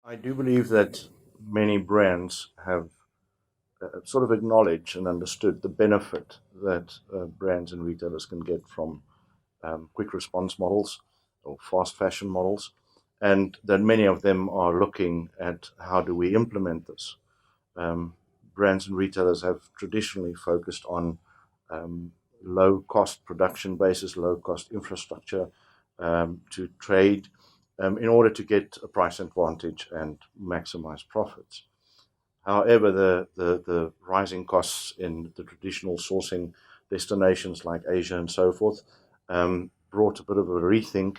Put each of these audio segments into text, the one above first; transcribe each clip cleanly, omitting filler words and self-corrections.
I do believe that many brands have sort of acknowledged and understood the benefit that brands and retailers can get from quick response models or fast fashion models, and that many of them are looking at how do we implement this. Um, Brands and retailers have traditionally focused on low cost production bases, low cost infrastructure to trade in order to get a price advantage and maximize profits. However, the rising costs in the traditional sourcing destinations like Asia and so forth brought a bit of a rethink.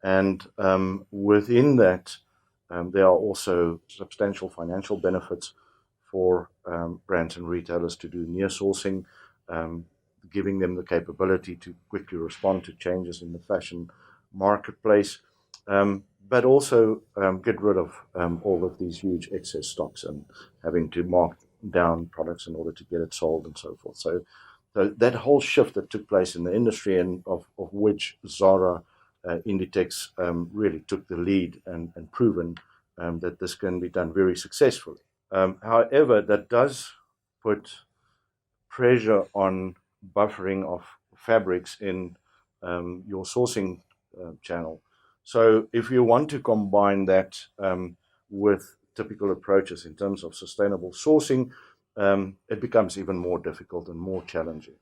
And within that, there are also substantial financial benefits for brands and retailers to do near sourcing, um, giving them the capability to quickly respond to changes in the fashion marketplace, but also get rid of all of these huge excess stocks and having to mark down products in order to get it sold and so forth. So that whole shift that took place in the industry and of which Zara Inditex really took the lead and proven that this can be done very successfully. However, that does put pressure on buffering of fabrics in your sourcing channel. So, if you want to combine that with typical approaches in terms of sustainable sourcing, it becomes even more difficult and more challenging.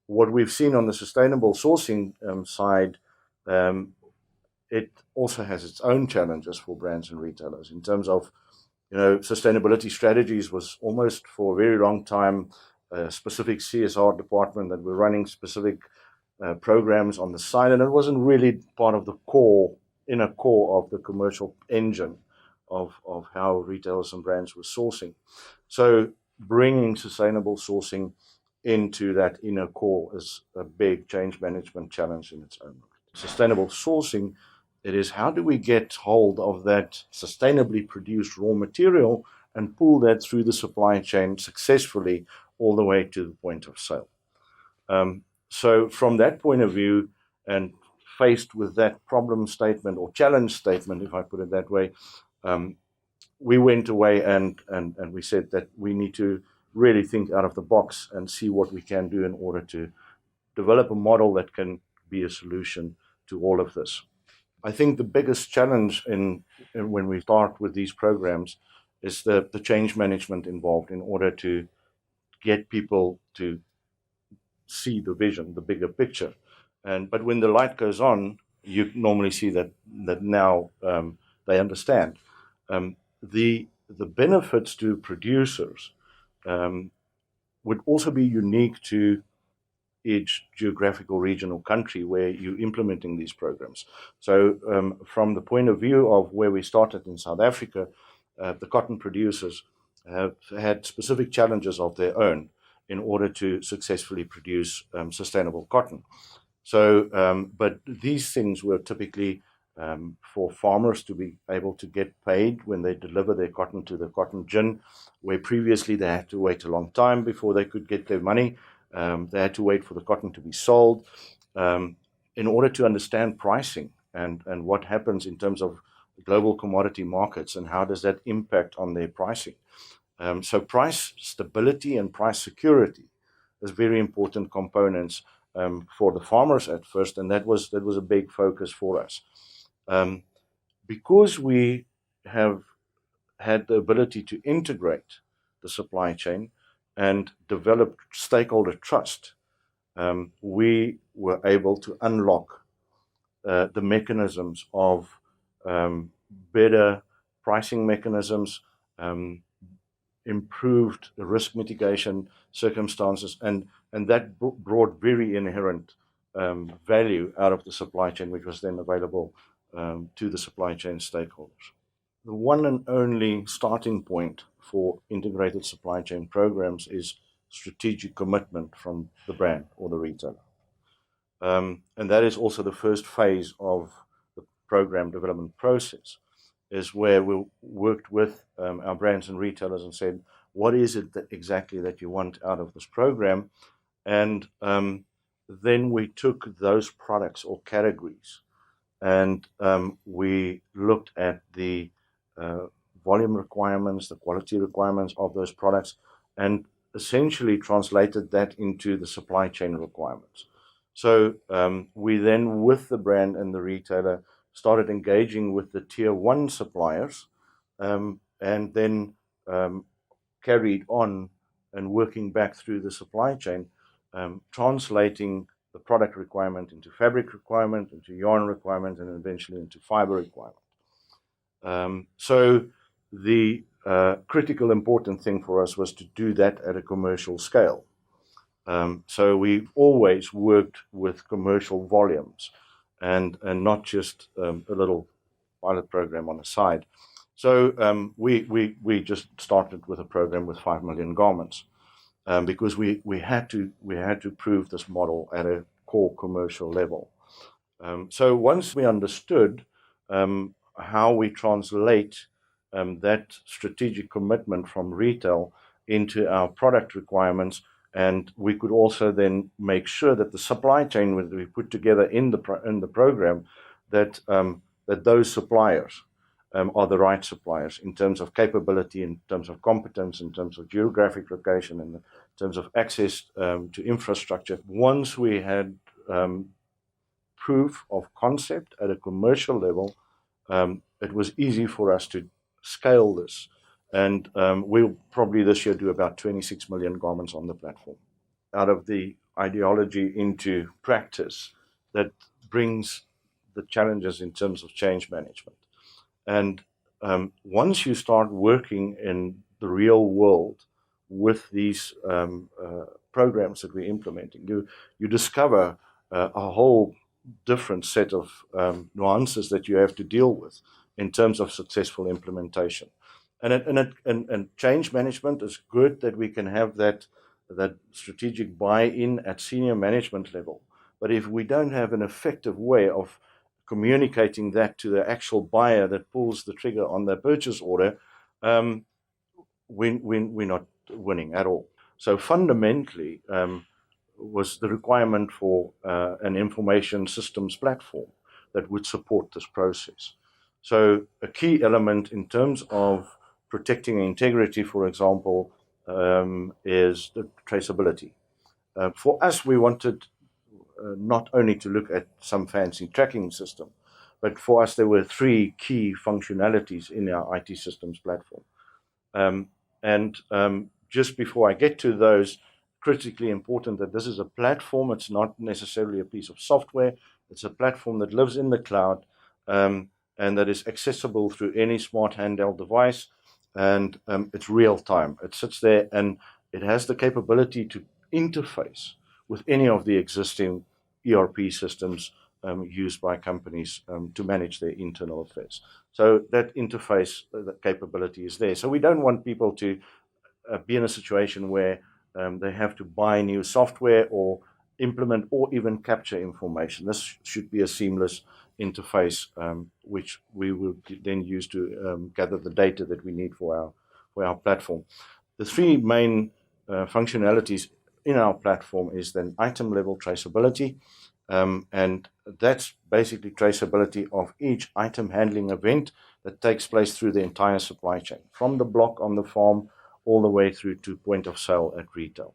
What we've seen on the sustainable sourcing side, um, it also has its own challenges for brands and retailers in terms of sustainability strategies was almost for a very long time a specific CSR department that were running specific programs on the side, and it wasn't really part of the inner core of the commercial engine of how retailers and brands were sourcing. So bringing sustainable sourcing into that inner core is a big change management challenge in its own right. Sustainable sourcing, it is how do we get hold of that sustainably produced raw material and pull that through the supply chain successfully all the way to the point of sale. So, from that point of view, and faced with that problem statement or challenge statement, if I put it that way, um, we went away and we said that we need to really think out of the box and see what we can do in order to develop a model that can be a solution to all of this. I think the biggest challenge in when we start with these programs is the change management involved in order to get people to see the vision, the bigger picture. And but when the light goes on, you normally see that now they understand the benefits to producers um, would also be unique to each geographical region or country where you're implementing these programs. So, from the point of view of where we started in South Africa, the cotton producers have had specific challenges of their own in order to successfully produce sustainable cotton. So, but these things were typically for farmers to be able to get paid when they deliver their cotton to the cotton gin, where previously they had to wait a long time before they could get their money. They had to wait for the cotton to be sold um, in order to understand pricing and what happens in terms of global commodity markets and how does that impact on their pricing. So price stability and price security is very important components for the farmers at first, and that was a big focus for us. Um, because we have had the ability to integrate the supply chain and develop stakeholder trust, we were able to unlock the mechanisms of um, better pricing mechanisms, um, improved risk mitigation circumstances, and that brought very inherent value out of the supply chain, which was then available to the supply chain stakeholders. The one and only starting point for integrated supply chain programs is strategic commitment from the brand or the retailer. And that is also the first phase of the program development process, is where we worked with our brands and retailers and said, what is it that exactly that you want out of this program? And then we took those products or categories and we looked at the volume requirements, the quality requirements of those products, and essentially translated that into the supply chain requirements. So we then, with the brand and the retailer, started engaging with the tier one suppliers, and then carried on and working back through the supply chain, translating the product requirement into fabric requirement, into yarn requirement, and eventually into fiber requirement. So the critical important thing for us was to do that at a commercial scale. So we've always worked with commercial volumes and not just a little pilot program on the side. So we just started with a program with 5 million garments because we had to prove this model at a core commercial level. So once we understood how we translate that strategic commitment from retail into our product requirements, and we could also then make sure that the supply chain that we put together in the program, that those suppliers are the right suppliers in terms of capability, in terms of competence, in terms of geographic location, and in terms of access to infrastructure. Once we had proof of concept at a commercial level, it was easy for us to scale this. And we'll probably this year do about 26 million garments on the platform. Out of the ideology into practice, that brings the challenges in terms of change management. And once you start working in the real world with these programs that we're implementing, you discover a whole different set of nuances that you have to deal with in terms of successful implementation. And change management is good that we can have that strategic buy-in at senior management level. But if we don't have an effective way of communicating that to the actual buyer that pulls the trigger on their purchase order, we're not winning at all. So fundamentally was the requirement for an information systems platform that would support this process. So a key element in terms of protecting integrity, for example, is the traceability. For us, we wanted not only to look at some fancy tracking system, but for us there were three key functionalities in our IT systems platform. Just before I get to those, critically important that this is a platform. It's not necessarily a piece of software. It's a platform that lives in the cloud and that is accessible through any smart handheld device. And it's real time. It sits there and it has the capability to interface with any of the existing ERP systems used by companies to manage their internal affairs. So that interface, that capability is there. So we don't want people to be in a situation where they have to buy new software or implement or even capture information. This should be a seamless interface, which we will then use to gather the data that we need for our platform. The three main functionalities in our platform is then item level traceability, and that's basically traceability of each item handling event that takes place through the entire supply chain, from the block on the farm all the way through to point of sale at retail.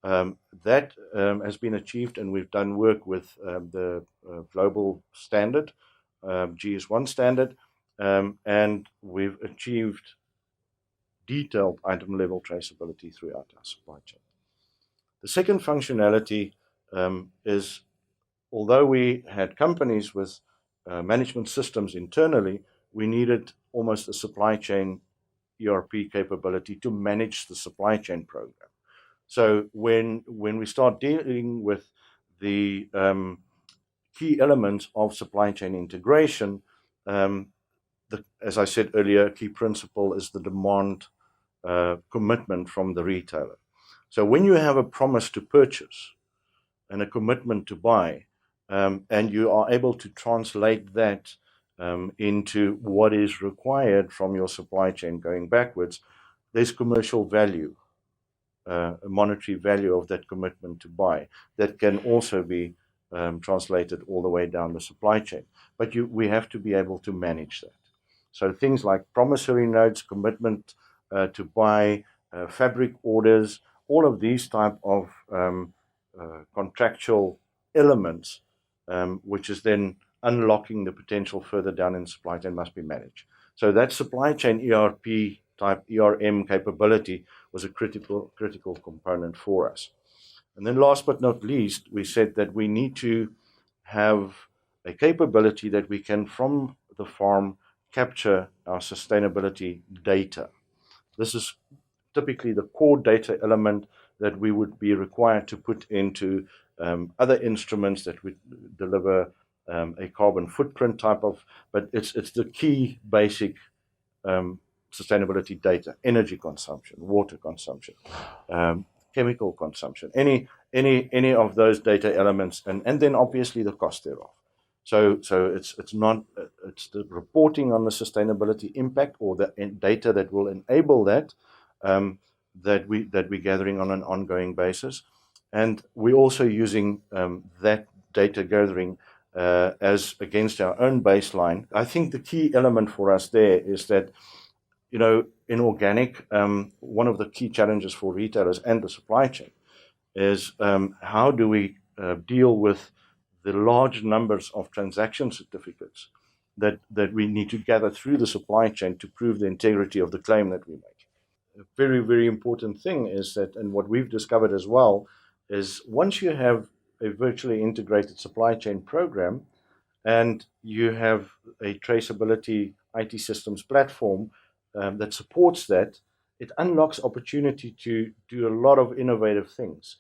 That has been achieved, and we've done work with the global standard, GS1 standard, and we've achieved detailed item level traceability throughout our supply chain. The second functionality is, although we had companies with management systems internally, we needed almost a supply chain ERP capability to manage the supply chain program. So when we start dealing with the key elements of supply chain integration, as I said earlier, a key principle is the demand commitment from the retailer. So when you have a promise to purchase and a commitment to buy, and you are able to translate that into what is required from your supply chain going backwards, there's commercial value, a monetary value of that commitment to buy that can also be translated all the way down the supply chain. But we have to be able to manage that. So things like promissory notes, commitment to buy, fabric orders, all of these type of contractual elements, which is then unlocking the potential further down in the supply chain, must be managed. So that supply chain ERP type ERM capability was a critical component for us. And then last but not least, we said that we need to have a capability that we can, from the farm, capture our sustainability data. This is typically the core data element that we would be required to put into other instruments that would deliver a carbon footprint type of, but it's the key basic sustainability data: energy consumption, water consumption, chemical consumption, any of those data elements, and then obviously the cost thereof. So it's the reporting on the sustainability impact, or the data that will enable that, that we're gathering on an ongoing basis, and we're also using that data gathering as against our own baseline. I think the key element for us there is that, in organic, one of the key challenges for retailers and the supply chain is how do we deal with the large numbers of transaction certificates that we need to gather through the supply chain to prove the integrity of the claim that we make. A very, very important thing is that, and what we've discovered as well, is once you have a virtually integrated supply chain program and you have a traceability IT systems platform that supports that, it unlocks opportunity to do a lot of innovative things.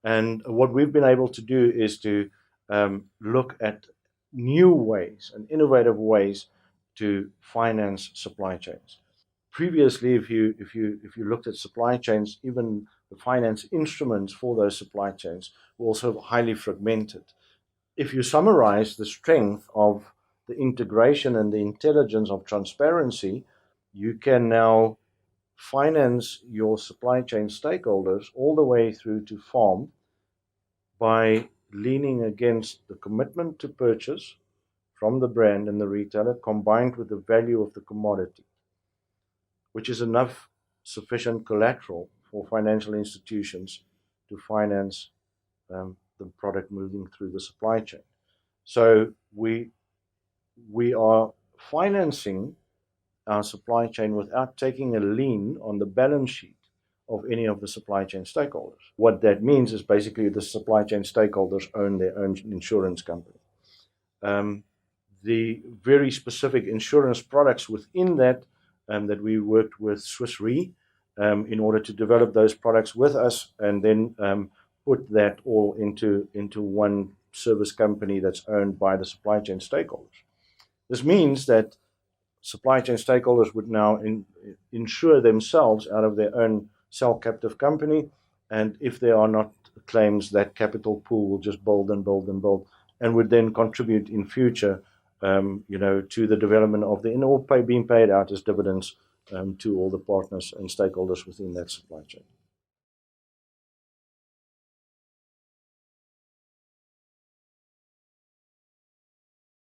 And what we've been able to do is to look at new ways and innovative ways to finance supply chains. Previously, if you looked at supply chains, even the finance instruments for those supply chains were also highly fragmented. If you summarize the strength of the integration and the intelligence of transparency, you can now finance your supply chain stakeholders all the way through to farm by leaning against the commitment to purchase from the brand and the retailer, combined with the value of the commodity, which is enough sufficient collateral for financial institutions to finance the product moving through the supply chain. So we are financing our supply chain without taking a lien on the balance sheet of any of the supply chain stakeholders. What that means is basically the supply chain stakeholders own their own insurance company. The very specific insurance products within that that we worked with Swiss Re in order to develop those products with us, and then put that all into one service company that's owned by the supply chain stakeholders. This means that supply chain stakeholders would now insure themselves out of their own cell-captive company, and if there are not claims, that capital pool will just build and build and build, and would then contribute in future, to the development of being paid out as dividends to all the partners and stakeholders within that supply chain.